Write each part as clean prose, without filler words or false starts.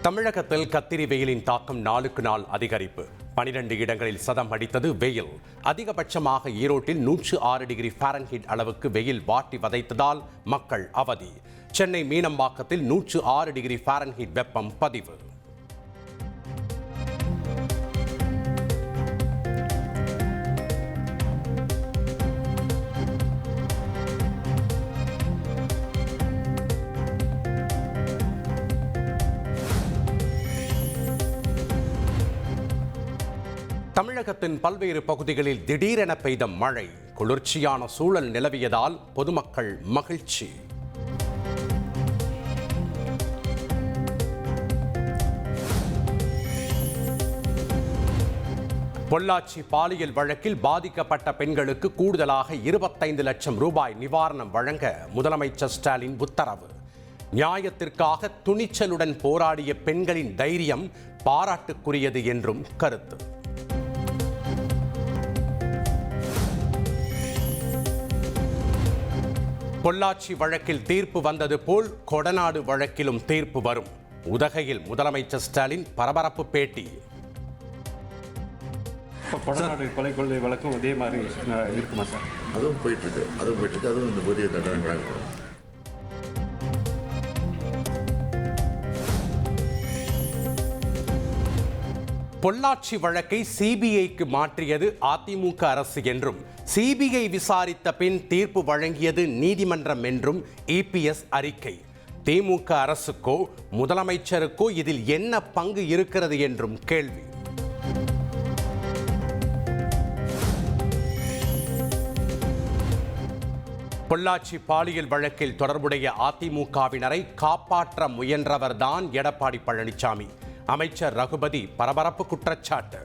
தமிழகத்தில் கத்திரி வெயிலின் தாக்கம் நாளுக்கு நாள் அதிகரிப்பு. 12 இடங்களில் சதம் அடித்தது வெயில். அதிகபட்சமாக ஈரோட்டில் 106 டிகிரி ஃபாரன்ஹீட் அளவுக்கு வெயில் வாட்டி வதைத்ததால் மக்கள் அவதி. சென்னை மீனம்பாக்கத்தில் 106 டிகிரி ஃபாரன்ஹீட் வெப்பம் பதிவு. தமிழகத்தின் பல்வேறு பகுதிகளில் திடீரென பெய்த மழை, குளிர்ச்சியான சூழல் நிலவியதால் பொதுமக்கள் மகிழ்ச்சி. பொள்ளாச்சி பாலியல் வழக்கில் பாதிக்கப்பட்ட பெண்களுக்கு கூடுதலாக 25 லட்சம் ரூபாய் நிவாரணம் வழங்க முதலமைச்சர் ஸ்டாலின் உத்தரவு. நியாயத்திற்காக துணிச்சலுடன் போராடிய பெண்களின் தைரியம் பாராட்டுக்குரியது என்றும் கருத்து. பொள்ளாச்சி வழக்கில் தீர்ப்பு வந்தது போல் கொடநாடு வழக்கிலும் தீர்ப்பு வரும். உதகையில் முதலமைச்சர் ஸ்டாலின் பரபரப்பு பேட்டி. கொடநாடு கொலை கொள்ளை வழக்கும் அதே மாதிரி இருக்குமா சார்? அதுவும் போயிட்டு இருக்கு. அதுவும் இந்த புதிய தண்டனை. பொள்ளாச்சி வழக்கை சிபிஐக்கு மாற்றியது அதிமுக அரசு என்றும், சிபிஐ விசாரித்த பின் தீர்ப்பு வழங்கியது நீதிமன்றம் என்றும் இபிஎஸ் அறிக்கை. திமுக அரசுக்கோ முதலமைச்சருக்கோ இதில் என்ன பங்கு இருக்கிறது என்றும் கேள்வி. பொள்ளாச்சி பாலியல் வழக்கில் தொடர்புடைய அதிமுகவினரை காப்பாற்ற முயன்றவர்தான் எடப்பாடி பழனிசாமி. அமைச்சர் ரகுபதி பரபரப்பு குற்றச்சாட்டு.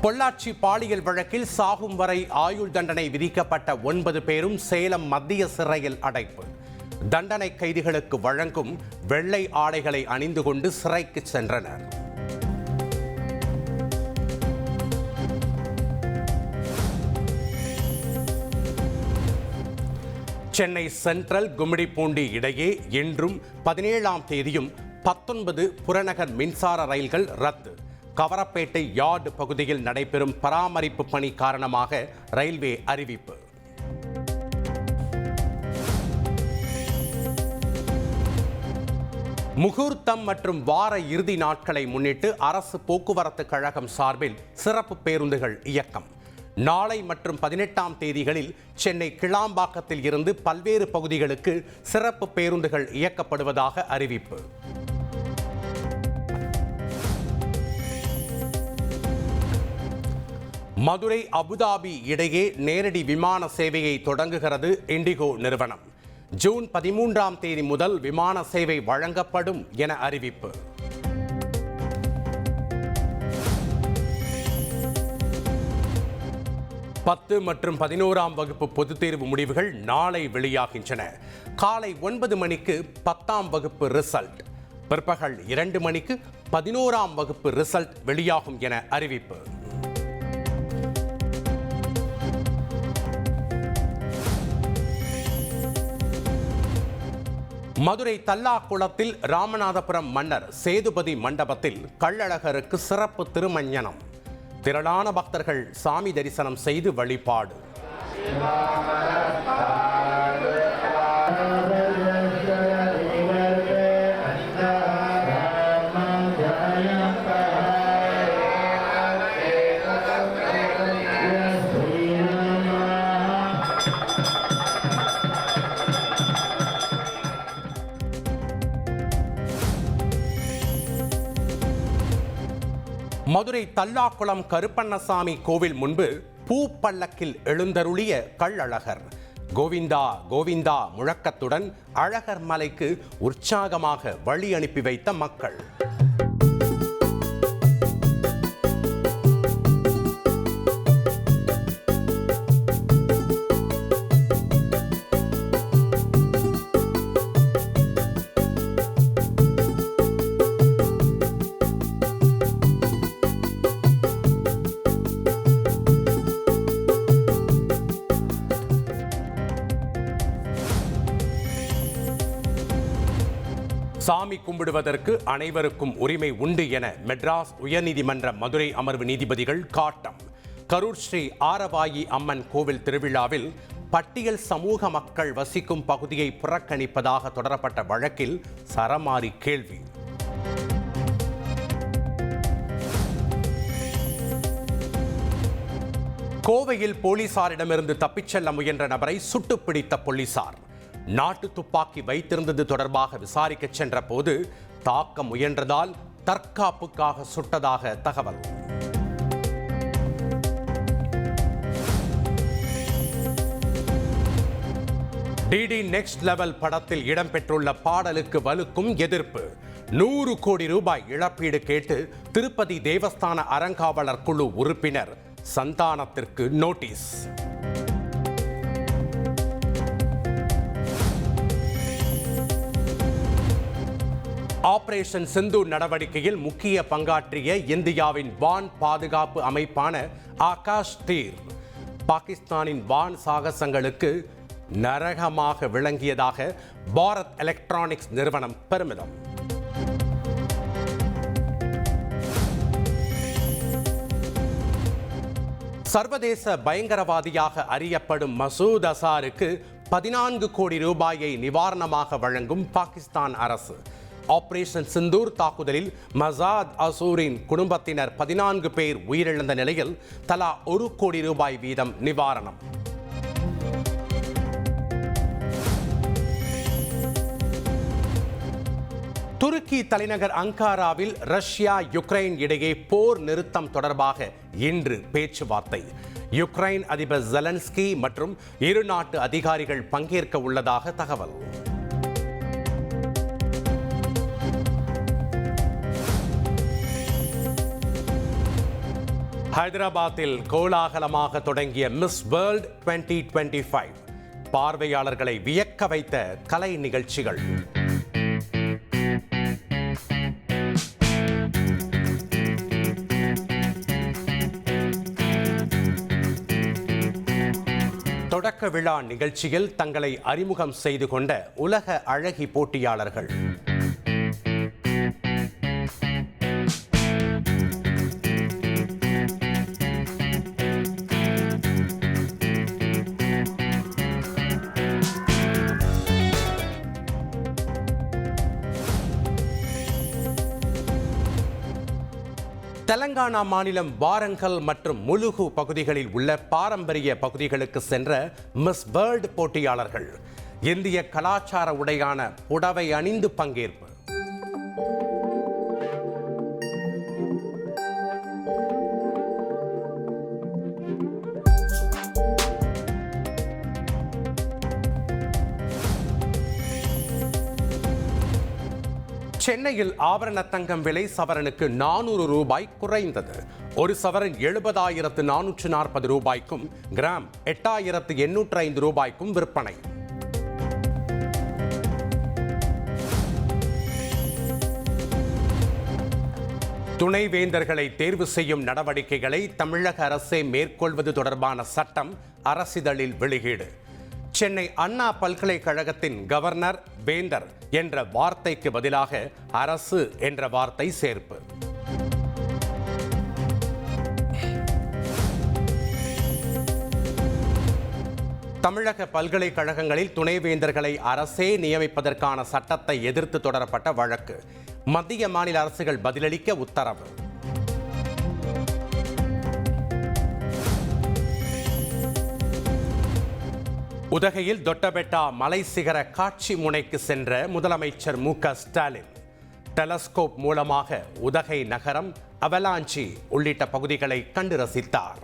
பொள்ளாச்சி பாலியல் வழக்கில் சாகும் வரை ஆயுள் தண்டனை விதிக்கப்பட்ட 9 பேரும் சேலம் மத்திய சிறையில் அடைப்பு. தண்டனை கைதிகளுக்கு வழங்கும் வெள்ளை ஆடைகளை அணிந்து கொண்டு சிறைக்கு சென்றனர். சென்னை சென்ட்ரல் கும்மிடிப்பூண்டி இடையே இன்றும் 17ஆம் தேதியும் 19 புறநகர் மின்சார ரயில்கள் ரத்து. கவரப்பேட்டை யார்டு பகுதியில் நடைபெறும் பராமரிப்பு பணி காரணமாக ரயில்வே அறிவிப்பு. முகூர்த்தம் மற்றும் வார இறுதி நாட்களை முன்னிட்டு அரசு போக்குவரத்து கழகம் சார்பில் சிறப்பு பேருந்துகள் இயக்கம். நாளை மற்றும் 18ஆம் தேதிகளில் சென்னை கிளாம்பாக்கத்தில் இருந்து பல்வேறு பகுதிகளுக்கு சிறப்பு பேருந்துகள் இயக்கப்படுவதாக அறிவிப்பு. மதுரை அபுதாபி இடையே நேரடி விமான சேவையை தொடங்குகிறது இண்டிகோ நிறுவனம். ஜூன் 13ஆம் தேதி முதல் விமான சேவை வழங்கப்படும் என அறிவிப்பு. பத்து மற்றும் 11ஆம் வகுப்பு பொதுத் தேர்வு முடிவுகள் நாளை வெளியாகின்றன. காலை 9 மணிக்கு 10ஆம் வகுப்பு ரிசல்ட், பிற்பகல் 2 மணிக்கு 11ஆம் வகுப்பு ரிசல்ட் வெளியாகும் என அறிவிப்பு. மதுரை தல்லாக்குளத்தில் ராமநாதபுரம் மன்னர் சேதுபதி மண்டபத்தில் கள்ளழகருக்கு சிறப்பு திருமஞ்சனம். திரளான பக்தர்கள் சாமி தரிசனம் செய்து வழிபாடு. மதுரை தல்லாக்குளம் கருப்பண்ணசாமி கோவில் முன்பு பூ பல்லக்கில் எழுந்தருளிய கள்ளழகர். கோவிந்தா கோவிந்தா முழக்கத்துடன் அழகர் மலைக்கு உற்சாகமாக வழி அனுப்பி வைத்த மக்கள். சாமி கும்பிடுவதற்கு அனைவருக்கும் உரிமை உண்டு என மெட்ராஸ் உயர்நீதிமன்ற மதுரை அமர்வு நீதிபதிகள் காட்டம். கரூர் ஸ்ரீ ஆரவாயி அம்மன் கோவில் திருவிழாவில் பட்டியல் சமூக மக்கள் வசிக்கும் பகுதியை புறக்கணிப்பதாக தொடரப்பட்ட வழக்கில் சரமாரி கேள்வி. கோவையில் போலீசாரிடமிருந்து தப்பிச் செல்ல முயன்ற நபரை சுட்டுப் பிடித்த போலீசார். நாட்டு துப்பாக்கி வைத்திருந்தது தொடர்பாக விசாரிக்க சென்ற போது தாக்க முயன்றதால் தற்காப்புக்காக சுட்டதாக தகவல். டிடி நெக்ஸ்ட் லெவல் படத்தில் இடம்பெற்றுள்ள பாடலுக்கு வலுக்கும் எதிர்ப்பு. 100 கோடி ரூபாய் இழப்பீடு கேட்டு திருப்பதி தேவஸ்தான அறங்காவலர் குழு உறுப்பினர் சந்தானத்திற்கு நோட்டீஸ். ஆபரேஷன் சிந்தூர் நடவடிக்கையில் முக்கிய பங்காற்றிய இந்தியாவின் வான் பாதுகாப்பு அமைப்பான ஆகாஷ் தீர் பாகிஸ்தானின் வான் சாகசங்களுக்கு நரகமாக விளங்கியதாக பாரத் எலக்ட்ரானிக்ஸ் நிறுவனம் பெருமிதம். சர்வதேச பயங்கரவாதியாக அறியப்படும் மசூத் அசாருக்கு 14 கோடி ரூபாயை நிவாரணமாக வழங்கும் பாகிஸ்தான் அரசு. ஆபரேஷன் சிந்தூர் தாக்குதலில் மசாத் அசூரின் குடும்பத்தினர் 14 பேர் உயிரிழந்த நிலையில் தலா 1 கோடி ரூபாய் வீதம் நிவாரணம். துருக்கி தலைநகர் அங்காராவில் ரஷ்யா யுக்ரைன் இடையே போர் நிறுத்தம் தொடர்பாக இன்று பேச்சுவார்த்தை. யுக்ரைன் அதிபர் ஜெலன்ஸ்கி மற்றும் இரு நாட்டு அதிகாரிகள் பங்கேற்க உள்ளதாக தகவல். ஹைதராபாத்தில் கோலாகலமாக தொடங்கிய மிஸ் வேர்ல்ட் 2025 பார்வையாளர்களை வியக்க வைத்த கலை நிகழ்ச்சிகள். தொடக்க விழா நிகழ்ச்சியில் தங்களை அறிமுகம் செய்து கொண்ட உலக அழகி போட்டியாளர்கள். தெலங்கானா மாநிலம் வாரங்கல் மற்றும் முலுகு பகுதிகளில் உள்ள பாரம்பரிய பகுதிகளுக்கு சென்ற மிஸ் வேர்ல்ட் போட்டியாளர்கள் இந்திய கலாச்சார உடையான புடவை அணிந்து பங்கேற்பு. சென்னையில் ஆபரண தங்கம் விலை சவரனுக்கு 400 ரூபாய் குறைந்தது. ஒரு சவரன் 70,440 ரூபாய்க்கும் கிராம் 8,805 ரூபாய்க்கும் விற்பனை. துணைவேந்தர்களை தேர்வு செய்யும் நடவடிக்கைகளை தமிழக அரசே மேற்கொள்வது தொடர்பான சட்டம் அரசிதழில் வெளியீடு. சென்னை அண்ணா பல்கலைக்கழகத்தின் கவர்னர் வேந்தர் என்ற வார்த்தைக்கு பதிலாக அரசு என்ற வார்த்தை சேர்ப்பு. தமிழக பல்கலைக்கழகங்களில் துணைவேந்தர்களை அரசே நியமிப்பதற்கான சட்டத்தை எதிர்த்து தொடரப்பட்ட வழக்கு. மத்திய மாநில அரசுகள் பதிலளிக்க உத்தரவு. உதகையில் தொட்டபெட்டா மலை சிகர காட்சி முனைக்கு சென்ற முதலமைச்சர் மு.க. ஸ்டாலின் டெலஸ்கோப் மூலமாக உதகை நகரம், அவலாஞ்சி உள்ளிட்ட பகுதிகளை கண்டு ரசித்தார்.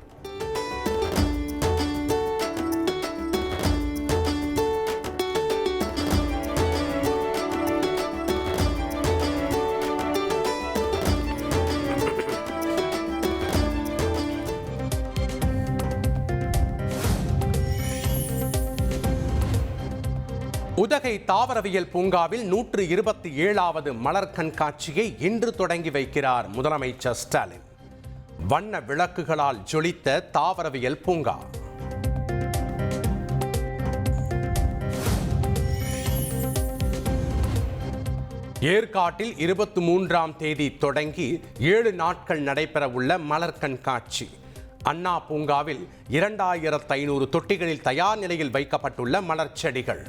உதகை தாவரவியல் பூங்காவில் 127வது மலர் கண்காட்சியை இன்று தொடங்கி வைக்கிறார் முதலமைச்சர் ஸ்டாலின். வண்ண விளக்குகளால் ஜொலித்த தாவரவியல் பூங்கா. ஏற்காட்டில் 23ஆம் தேதி தொடங்கி 7 நாட்கள் நடைபெறவுள்ள மலர் கண்காட்சி. அண்ணா பூங்காவில் 2500 தொட்டிகளில் தயார் நிலையில் வைக்கப்பட்டுள்ள மலர் செடிகள்.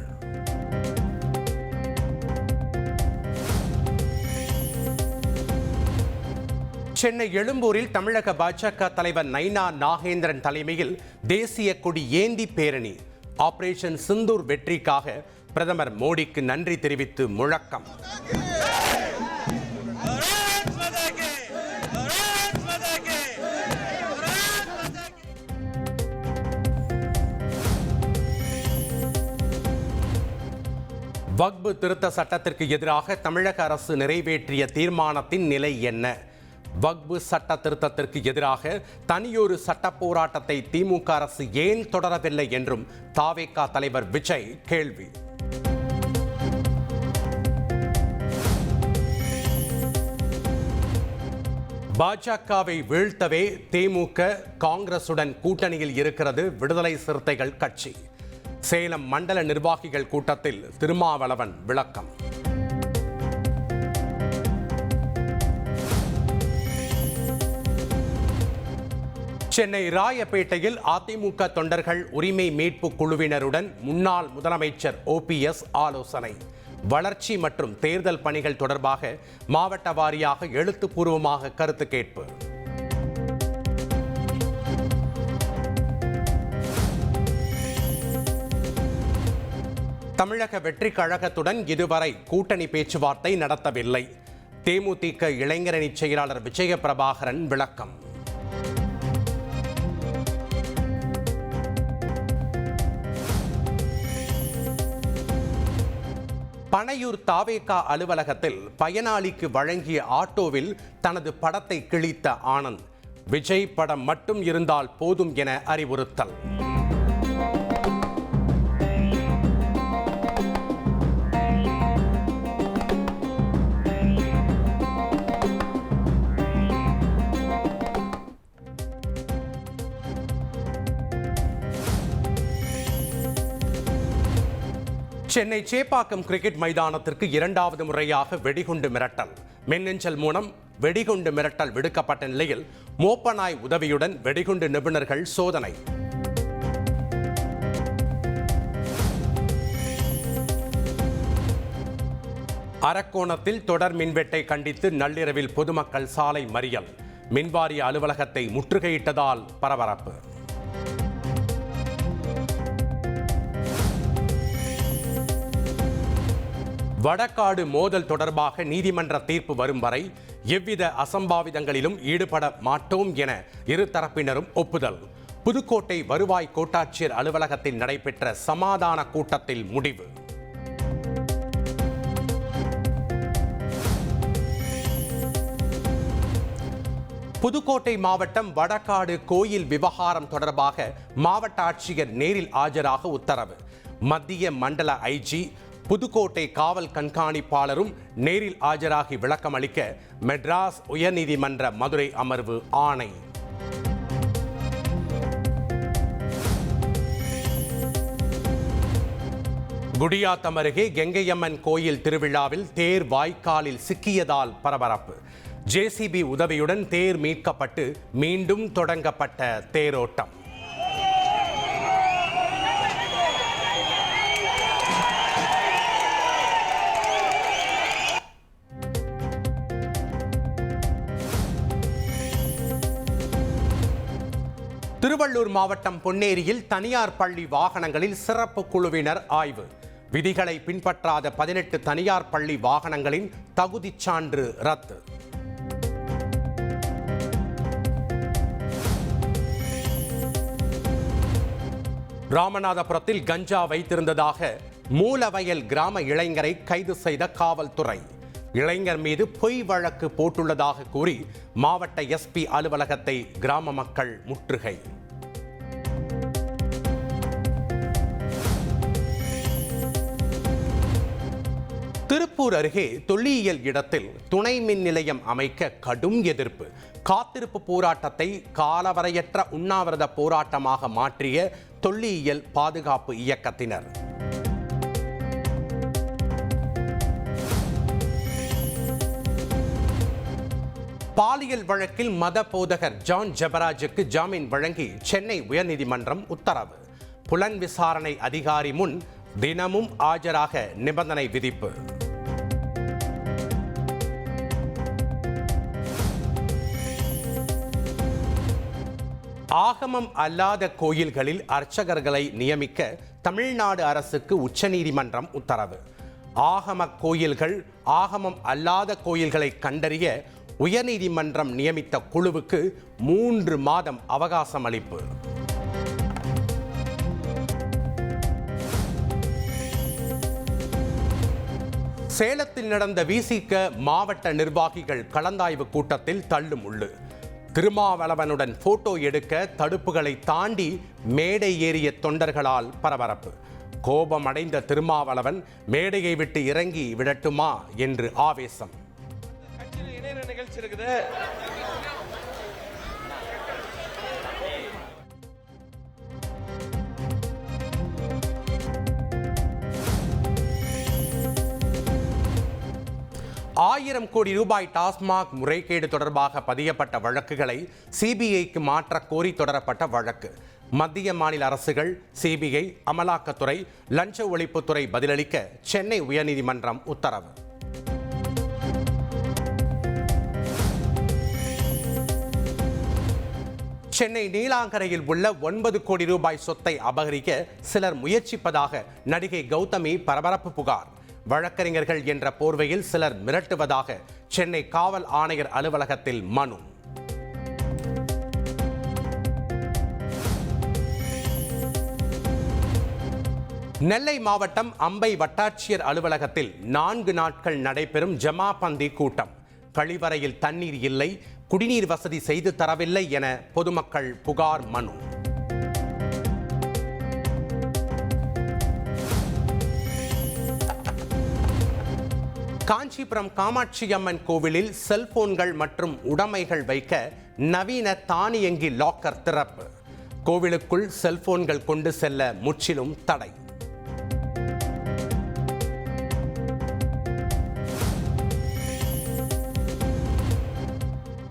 சென்னை எழும்பூரில் தமிழக பாஜக தலைவர் நைனா நாகேந்திரன் தலைமையில் தேசிய கொடி ஏந்தி பேரணி. ஆபரேஷன் சிந்தூர் வெற்றிக்காக பிரதமர் மோடிக்கு நன்றி தெரிவித்து முழக்கம். வக்பு திருத்த சட்டத்திற்கு எதிராக தமிழக அரசு நிறைவேற்றிய தீர்மானத்தின் நிலை என்ன? வக்பு சட்ட திருத்தத்திற்கு எதிராக தனியொரு சட்ட போராட்டத்தை திமுக அரசு ஏன் தொடரவில்லை என்றும் தாவேகா தலைவர் விஜய் கேள்வி. பாஜகவை வீழ்த்தவே திமுக காங்கிரசுடன் கூட்டணியில் இருக்கிறது விடுதலை சிறுத்தைகள் கட்சி. சேலம் மண்டல நிர்வாகிகள் கூட்டத்தில் திருமாவளவன் விளக்கம். சென்னை ராயப்பேட்டையில் அதிமுக தொண்டர்கள் உரிமை மீட்பு குழுவினருடன் முன்னாள் முதலமைச்சர் OPS ஆலோசனை. வளர்ச்சி மற்றும் தேர்தல் பணிகள் தொடர்பாக மாவட்ட வாரியாக எழுத்துப்பூர்வமாக கருத்து கேட்பு. தமிழக வெற்றிக் கழகத்துடன் இதுவரை கூட்டணி பேச்சுவார்த்தை நடத்தவில்லை. தேமுதிக இளைஞரணி செயலாளர் விஜயபிரபாகரன் விளக்கம். பனையூர் தாவேகா அலுவலகத்தில் பயனாளிக்கு வழங்கிய ஆட்டோவில் தனது படத்தை கிழித்த ஆனந்த். விஜய் படம் மட்டும் இருந்தால் போதும் என அறிவுறுத்தல். சென்னை சேப்பாக்கம் கிரிக்கெட் மைதானத்திற்கு 2வது முறையாக வெடிகுண்டு மிரட்டல். மின்னஞ்சல் மூலம் வெடிகுண்டு மிரட்டல் விடுக்கப்பட்ட நிலையில் மோப்பநாய் உதவியுடன் வெடிகுண்டு நிபுணர்கள் சோதனை. அரக்கோணத்தில் தொடர் மின்வெட்டை கண்டித்து நள்ளிரவில் பொதுமக்கள் சாலை மறியல். மின்வாரிய அலுவலகத்தை முற்றுகையிட்டதால் பரபரப்பு. வடகாடு மோதல் தொடர்பாக நீதிமன்ற தீர்ப்பு வரும் வரை எவ்வித அசம்பாவிதங்களிலும் ஈடுபட மாட்டோம் என இரு தரப்பினரும் ஒப்புதல். புதுக்கோட்டை வருவாய் கோட்டாட்சியர் அலுவலகத்தில் நடைபெற்ற சமாதான கூட்டத்தில் முடிவு. புதுக்கோட்டை மாவட்டம் வடகாடு கோயில் விவகாரம் தொடர்பாக மாவட்ட ஆட்சியர் நேரில் ஆஜராக உத்தரவு. மத்திய மண்டல IG புதுக்கோட்டை காவல் கண்காணிப்பாளரும் நேரில் ஆஜராகி விளக்கம் அளிக்க மெட்ராஸ் உயர்நீதிமன்ற மதுரை அமர்வு ஆணை. குடியாத்தம் அருகே கெங்கையம்மன் கோயில் திருவிழாவில் தேர் வாய்க்காலில் சிக்கியதால் பரபரப்பு. JCB உதவியுடன் தேர் மீட்கப்பட்டு மீண்டும் தொடங்கப்பட்ட தேரோட்டம். திருவள்ளூர் மாவட்டம் பொன்னேரியில் தனியார் பள்ளி வாகனங்களில் சிறப்பு குழுவினர் ஆய்வு. விதிகளை பின்பற்றாத 18 தனியார் பள்ளி வாகனங்களின் தகுதிச் சான்று ரத்து. ராமநாதபுரத்தில் கஞ்சா வைத்திருந்ததாக மூலவயல் கிராம இளைஞரை கைது செய்த காவல்துறை. இளைஞர் மீது பொய் வழக்கு போட்டுள்ளதாக கூறி மாவட்ட SP அலுவலகத்தை கிராம மக்கள் முற்றுகை. திருப்பூர் அருகே தொல்லியல் இடத்தில் துணை மின் நிலையம் அமைக்க கடும் எதிர்ப்பு. காத்திருப்பு போராட்டத்தை காலவரையற்ற உண்ணாவிரத போராட்டமாக மாற்றிய தொல்லியல் பாதுகாப்பு இயக்கத்தினர். பாலியல் வழக்கில் மத போதகர் ஜான் ஜெபராஜுக்கு ஜாமீன் வழங்கி சென்னை உயர்நீதிமன்றம் உத்தரவு. புலன் விசாரணை அதிகாரி முன் தினமும் ஆஜராக நிபந்தனை விதிப்பு. ஆகமம் அல்லாத கோயில்களில் அர்ச்சகர்களை நியமிக்க தமிழ்நாடு அரசுக்கு உச்சநீதிமன்றம் உத்தரவு. ஆகம கோயில்கள் ஆகமம் அல்லாத கோயில்களை கண்டறிய உயர்நீதிமன்றம் நியமித்த குழுவுக்கு 3 மாதம் அவகாசம் அளிப்பு. சேலத்தில் நடந்த விசிக மாவட்ட நிர்வாகிகள் கலந்தாய்வு கூட்டத்தில் தள்ளுமுள்ளு. திருமாவளவனுடன் போட்டோ எடுக்க தடுப்புகளை தாண்டி மேடை ஏறிய தொண்டர்களால் பரபரப்பு. கோபமடைந்த திருமாவளவன் மேடையை விட்டு இறங்கி விடட்டுமா என்று ஆவேசம். நிகழ்ச்சி இருக்குது. ஆயிரம் கோடி ரூபாய் டாஸ்மாக் முறைகேடு தொடர்பாக பதியப்பட்ட வழக்குகளை சிபிஐக்கு மாற்ற கோரி தொடரப்பட்ட வழக்கு. மத்திய மாநில அரசுகள், சிபிஐ, அமலாக்கத்துறை, லஞ்ச ஒழிப்புத்துறை பதிலளிக்க சென்னை உயர்நீதிமன்றம் உத்தரவு. சென்னை நீலாங்கரையில் உள்ள 9 கோடி ரூபாய் சொத்தை அபகரிக்க சிலர் முயற்சிப்பதாக நடிகை கௌதமி பரபரப்பு புகார். வழக்கறிஞர்கள் என்ற போர்வையில் சிலர் மிரட்டுவதாக சென்னை காவல் ஆணையர் அலுவலகத்தில் மனு. நெல்லை மாவட்டம் அம்பை வட்டாட்சியர் அலுவலகத்தில் 4 நாட்கள் நடைபெறும் ஜமாபந்தி கூட்டம். கழிவறையில் தண்ணீர் இல்லை, குடிநீர் வசதி செய்து தரவில்லை என பொதுமக்கள் புகார் மனு. காஞ்சிபுரம் காமாட்சி அம்மன் கோவிலில் செல்போன்கள் மற்றும் உடைமைகள் வைக்க நவீன தானியங்கி லாக்கர் திறப்பு. கோவிலுக்குள் செல்போன்கள் கொண்டு செல்ல முற்றிலும் தடை.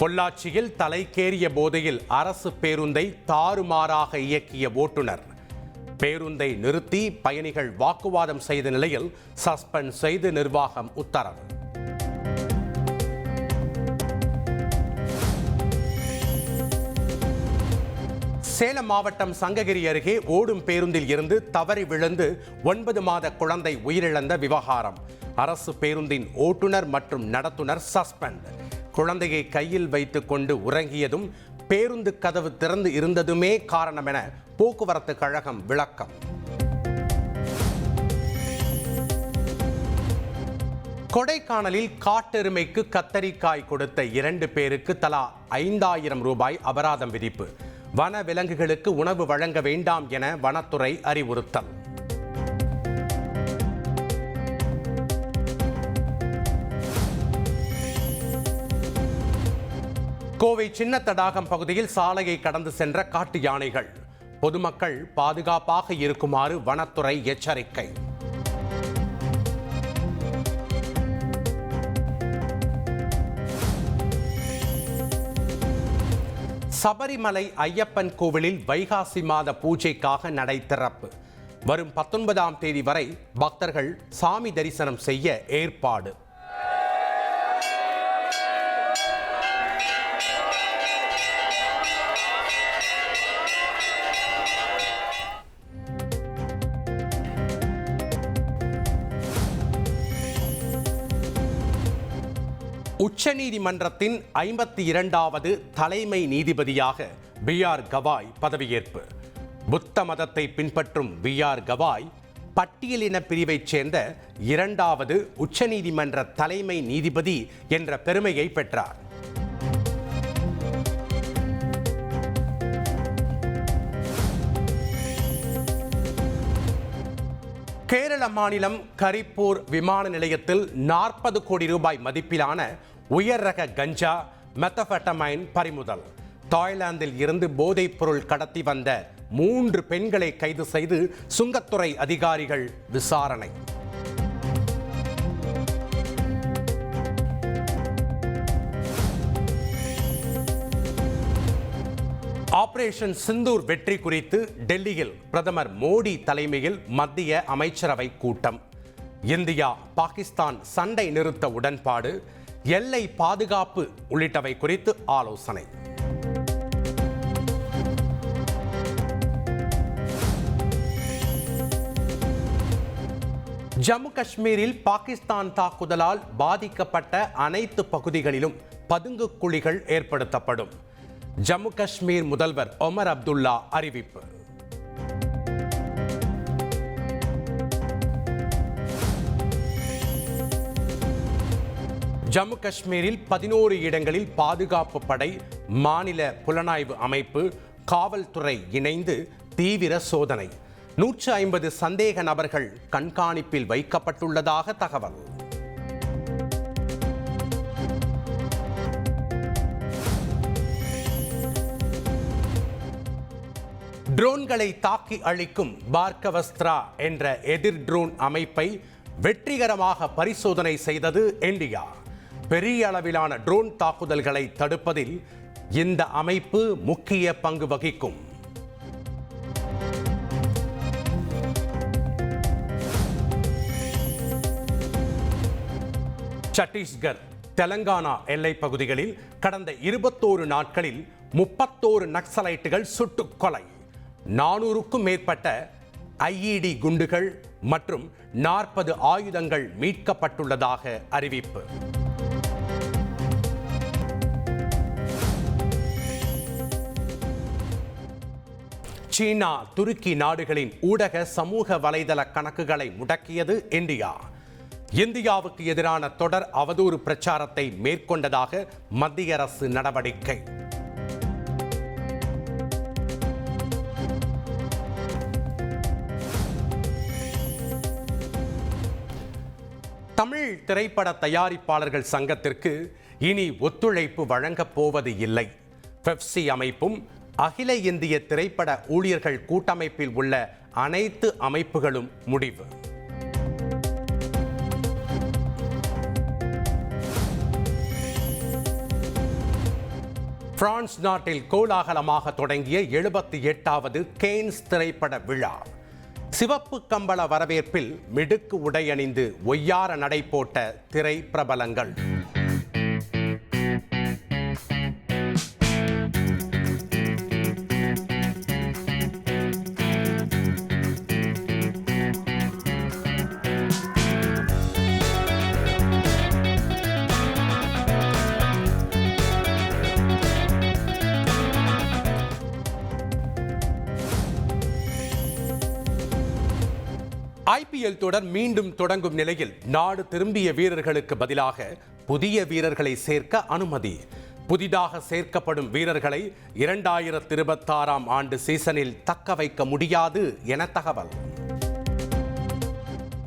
பொள்ளாச்சியில் தலைக்கேறிய போதையில் அரசு பேருந்தை தாறுமாறாக இயக்கிய ஓட்டுநர். பேருந்தை நிறுத்தி பயணிகள் வாக்குவாதம் செய்த நிலையில் சஸ்பெண்ட் செய்து நிர்வாகம் உத்தரவு. சேலம் மாவட்டம் சங்ககிரி அருகே ஓடும் பேருந்தில் இருந்து தவறி விழுந்து 9 மாத குழந்தை உயிரிழந்த விவகாரம். அரசு பேருந்தின் ஓட்டுநர் மற்றும் நடத்துனர் சஸ்பெண்ட். குழந்தையை கையில் வைத்துக் கொண்டு உறங்கியதும் பேருந்து கதவு திறந்து இருந்ததுமே காரணம் என போக்குவரத்து கழகம் விளக்கம். கொடைக்கானலில் காட்டெருமைக்கு கத்தரிக்காய் கொடுத்த 2 பேருக்கு தலா 5000 ரூபாய் அபராதம் விதிப்பு. வன விலங்குகளுக்கு உணவு வழங்க வேண்டாம் என வனத்துறை அறிவுறுத்தல். கோவை சின்ன தடாகம் பகுதியில் சாலையை கடந்து சென்ற காட்டு யானைகள். பொதுமக்கள் பாதுகாப்பாக இருக்குமாறு வனத்துறை எச்சரிக்கை. சபரிமலை ஐயப்பன் கோவிலில் வைகாசி மாத பூஜைக்காக நடை திறப்பு. வரும் 19ஆம் தேதி வரை பக்தர்கள் சாமி தரிசனம் செய்ய ஏற்பாடு. உச்சநீதிமன்றத்தின் 52வது தலைமை நீதிபதியாக பி.ஆர். கவாய் பதவியேற்பு. புத்த மதத்தை பின்பற்றும் பி.ஆர். கவாய் பட்டியலின பிரிவைச் சேர்ந்த 2வது உச்சநீதிமன்ற தலைமை நீதிபதி என்ற பெருமையை பெற்றார். கேரள மாநிலம் கரிப்பூர் விமான நிலையத்தில் 40 கோடி ரூபாய் மதிப்பிலான உயர் ரக கஞ்சா, மெத்தபெட்டமைன் பறிமுதல். தாய்லாந்தில் இருந்து போதைப் பொருள் கடத்தி வந்த 3 பெண்களை கைது செய்து சுங்கத்துறை அதிகாரிகள் விசாரணை. ஆபரேஷன் சிந்தூர் வெற்றி குறித்து டெல்லியில் பிரதமர் மோடி தலைமையில் மத்திய அமைச்சரவை கூட்டம். இந்தியா பாகிஸ்தான் சண்டை நிறுத்த உடன்பாடு, எல்லை பாதுகாப்பு உள்ளிட்டவை குறித்து ஆலோசனை. ஜம்மு காஷ்மீரில் பாகிஸ்தான் தாக்குதலால் பாதிக்கப்பட்ட அனைத்து பகுதிகளிலும் பதுங்கு குழிகள் ஏற்படுத்தப்படும். ஜம்மு காஷ்மீர் முதல்வர் ஒமர் அப்துல்லா அறிவிப்பு. ஜம்மு காஷ்மீரில் 11 இடங்களில் பாதுகாப்பு படை, மாநில புலனாய்வு அமைப்பு, காவல்துறை இணைந்து தீவிர சோதனை. 150 சந்தேக நபர்கள் கண்காணிப்பில் வைக்கப்பட்டுள்ளதாக தகவல். ட்ரோன்களை தாக்கி அழிக்கும் பார்கவஸ்திரா என்ற எதிர் ட்ரோன் அமைப்பை வெற்றிகரமாக பரிசோதனை செய்தது இந்தியா. பெரிய அளவிலான ட்ரோன் தாக்குதல்களை தடுப்பதில் இந்த அமைப்பு முக்கிய பங்கு வகிக்கும். சத்தீஸ்கர், தெலங்கானா எல்லைப் பகுதிகளில் கடந்த 21 நாட்களில் 31 நக்சலைட்டுகள் சுட்டுக் கொலை. 400க்கும் மேற்பட்ட IED குண்டுகள் மற்றும் 40 ஆயுதங்கள் மீட்கப்பட்டுள்ளதாக அறிவிப்பு. சீனா, துருக்கி நாடுகளின் ஊடக சமூக வலைதள கணக்குகளை முடக்கியது இந்தியா. இந்தியாவுக்கு எதிரான தொடர் அவதூறு பிரச்சாரத்தை மேற்கொண்டதாக மத்திய அரசு நடவடிக்கை. தமிழ் திரைப்பட தயாரிப்பாளர்கள் சங்கத்திற்கு இனி ஒத்துழைப்பு வழங்கப் போவது இல்லை. பெப்சி அமைப்பும் அகில இந்திய திரைப்பட ஊழியர்கள் கூட்டமைப்பில் உள்ள அனைத்து அமைப்புகளும் முடிவு. பிரான்ஸ் நாட்டில் கோலாகலமாக தொடங்கிய 78வது கேன்ஸ் திரைப்பட விழா. சிவப்பு கம்பள வரவேற்பில் மிடுக்கு உடையணிந்து ஒய்யார நடை போட்ட திரை பிரபலங்கள். IPL தொடர் மீண்டும் தொடங்கும் நிலையில் நாடு திரும்பிய வீரர்களுக்கு பதிலாக புதிய வீரர்களை சேர்க்க அனுமதி. புதிதாக சேர்க்கப்படும் வீரர்களை 2026ஆம் ஆண்டு சீசனில் தக்க வைக்க முடியாது என தகவல்.